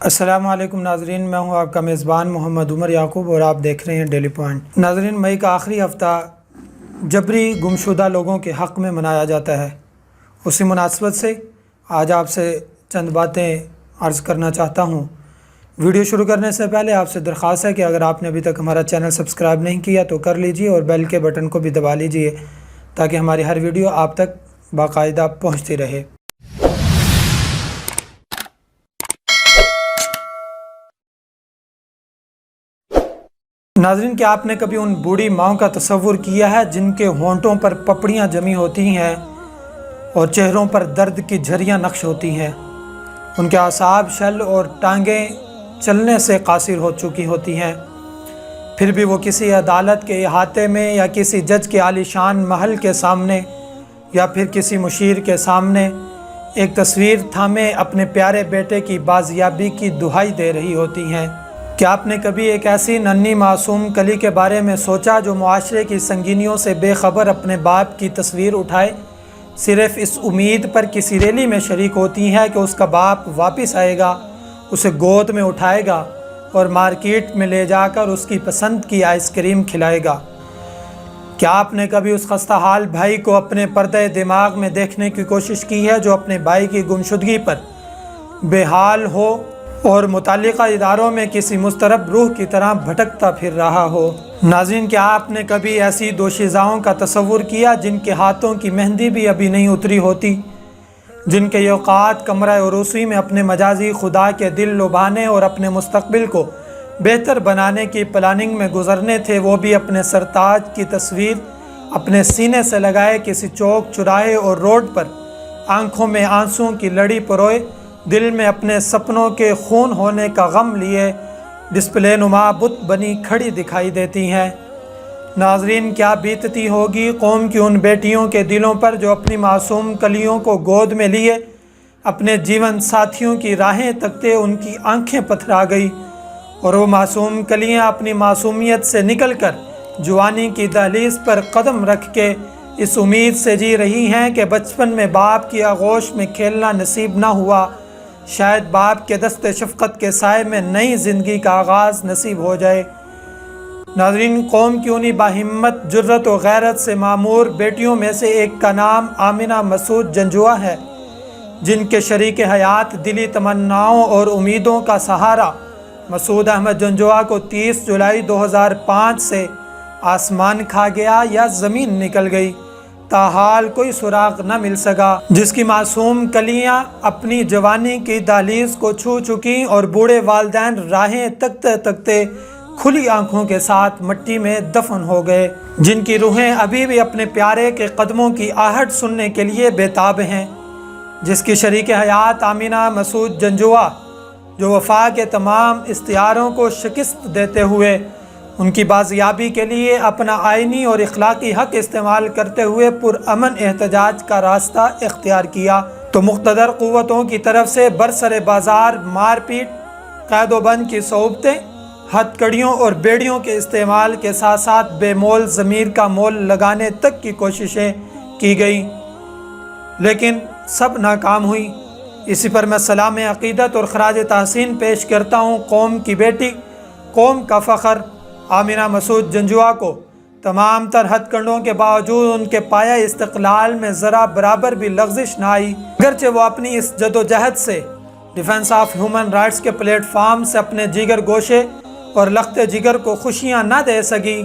अस्सलामु अलैकुम नाज़रीन, मैं हूं आपका मेज़बान मोहम्मद उमर याकूब और आप देख रहे हैं डेली पॉइंट। नाज़रीन, मई का आखिरी हफ़्ता जबरी गुमशुदा लोगों के हक़ में मनाया जाता है। उसी मुनासबत से आज आपसे चंद बातें अर्ज़ करना चाहता हूं। वीडियो शुरू करने से पहले आपसे दरख्वास्त है कि अगर आपने अभी तक हमारा चैनल सब्सक्राइब नहीं किया तो कर लीजिए और बेल के बटन को भी दबा लीजिए ताकि हमारी हर वीडियो आप तक बाकायदा पहुँचती रहे। नाज़रीन, क्या आपने कभी उन बूढ़ी माओं का तसव्वुर किया है जिनके होंठों पर पपड़ियाँ जमी होती हैं और चेहरों पर दर्द की झरियाँ नक्श होती हैं। उनके आसाब, शल और टांगें चलने से कासिर हो चुकी होती हैं, फिर भी वो किसी अदालत के अहाते में या किसी जज के आलीशान महल के सामने या फिर किसी मुशीर के सामने एक तस्वीर थामे अपने प्यारे बेटे की बाजियाबी की दुहाई दे रही होती हैं। क्या आपने कभी एक ऐसी नन्ही मासूम कली के बारे में सोचा जो मुआशरे की संगीनियों से बेखबर अपने बाप की तस्वीर उठाए, सिर्फ़ इस उम्मीद पर किसी रैली में शरीक होती है कि उसका बाप वापस आएगा, उसे गोद में उठाएगा और मार्केट में ले जाकर उसकी पसंद की आइसक्रीम खिलाएगा? क्या आपने कभी उस खस्ता हाल भाई को अपने पर्दे दिमाग में देखने की कोशिश की है जो अपने भाई की गुमशुदगी पर बेहाल हो और मुताल्लिका इदारों में किसी मुस्तरब रूह की तरह भटकता फिर रहा हो? नाज़रीन, क्या आपने कभी ऐसी दोशीज़ाओं का तसव्वुर किया जिनके हाथों की मेहंदी भी अभी नहीं उतरी होती, जिनके ये औक़ात कमरा उरूसी में अपने मजाजी खुदा के दिल लुभाने और अपने मुस्तक़बिल को बेहतर बनाने की प्लानिंग में गुजरने थे, वो भी अपने सरताज की तस्वीर अपने सीने से लगाए किसी चौक, चौराहे और रोड पर आँखों में आंसुओं की लड़ी परोए, दिल में अपने सपनों के खून होने का गम लिए डिस्प्ले नुमा बुत बनी खड़ी दिखाई देती हैं। नाज़रीन, क्या बीतती होगी कौम की उन बेटियों के दिलों पर जो अपनी मासूम कलियों को गोद में लिए अपने जीवन साथियों की राहें तकते उनकी आंखें पथरा गई और वो मासूम कलियां अपनी मासूमियत से निकलकर जवानी की दहलीज पर कदम रख के इस उम्मीद से जी रही हैं कि बचपन में बाप की आगोश में खेलना नसीब ना हुआ, शायद बाप के दस्ते शफ़क़त के साए में नई ज़िंदगी का आगाज़ नसीब हो जाए। नाज़रीन, कौम की उन्हीं बाहिम्मत, जुर्रत और गैरत से मामूर बेटियों में से एक का नाम आमिना मसूद जंजुआ है, जिनके शरीक हयात दिली तमन्नाओं और उम्मीदों का सहारा मसूद अहमद जंजुआ को 30 जुलाई 2005 से आसमान खा गया या ज़मीन निकल गई, ताहाल कोई सुराग न मिल सका। जिसकी मासूम कलियां अपनी जवानी की दहलीज को छू चुकी और बूढ़े वालिदैन राहें तकते तकते खुली आंखों के साथ मिट्टी में दफन हो गए, जिनकी रूहें अभी भी अपने प्यारे के कदमों की आहट सुनने के लिए बेताब हैं। जिसकी शरीक हयात आमिना मसूद जंजुआ जो वफा के तमाम इख्तियारों को शिकस्त देते हुए उनकी बाजियाबी के लिए अपना आइनी और इखलाकी हक इस्तेमाल करते हुए पुरअमन एहतजाज का रास्ता इख्तियार किया, तो मुक़्तदर क़ुव्वतों की तरफ से बरसरे बाज़ार मारपीट, क़ैदोबंद की सोबतें, हथकड़ियों और बेड़ियों के इस्तेमाल के साथ साथ बेमोल ज़मीर का मोल लगाने तक की कोशिशें की गई, लेकिन सब नाकाम हुई। इसी पर मैं सलाम अक़ीदत और ख़राज तहसीन पेश करता हूँ कौम की बेटी, कौम का फ़ख्र आमिना मसूद जंजुआ को तमाम तर हथकंडों के बावजूद उनके पाया इस्तक़लाल में ज़रा बराबर भी लग़ज़िश ना आई। अगरचे वो अपनी इस जदोजहद से डिफेंस ऑफ ह्यूमन राइट्स के प्लेटफार्म से अपने जिगर गोशे और लख्ते जिगर को खुशियाँ ना दे सकी,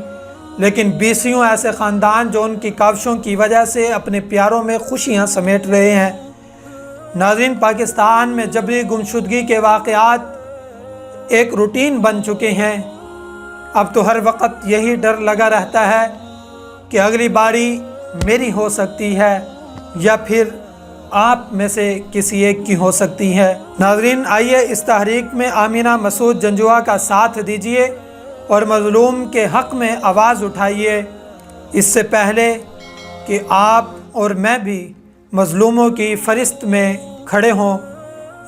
लेकिन बीसियों ऐसे ख़ानदान जो उनकी काविशों की वजह से अपने प्यारों में खुशियाँ समेट रहे हैं। नाज़रीन, पाकिस्तान में जबरी गुमशुदगी के वाक़यात एक रूटीन बन चुके हैं। अब तो हर वक्त यही डर लगा रहता है कि अगली बारी मेरी हो सकती है या फिर आप में से किसी एक की हो सकती है। नाज़रीन, आइए इस तहरीक में आमिना मसूद जंजुआ का साथ दीजिए और मज़लूम के हक़ में आवाज़ उठाइए, इससे पहले कि आप और मैं भी मज़लूमों की फ़रिस्त में खड़े हों।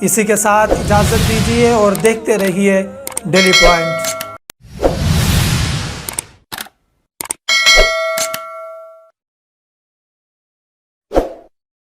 इसी के साथ इजाज़त दीजिए और देखते रहिए डेली पॉइंट।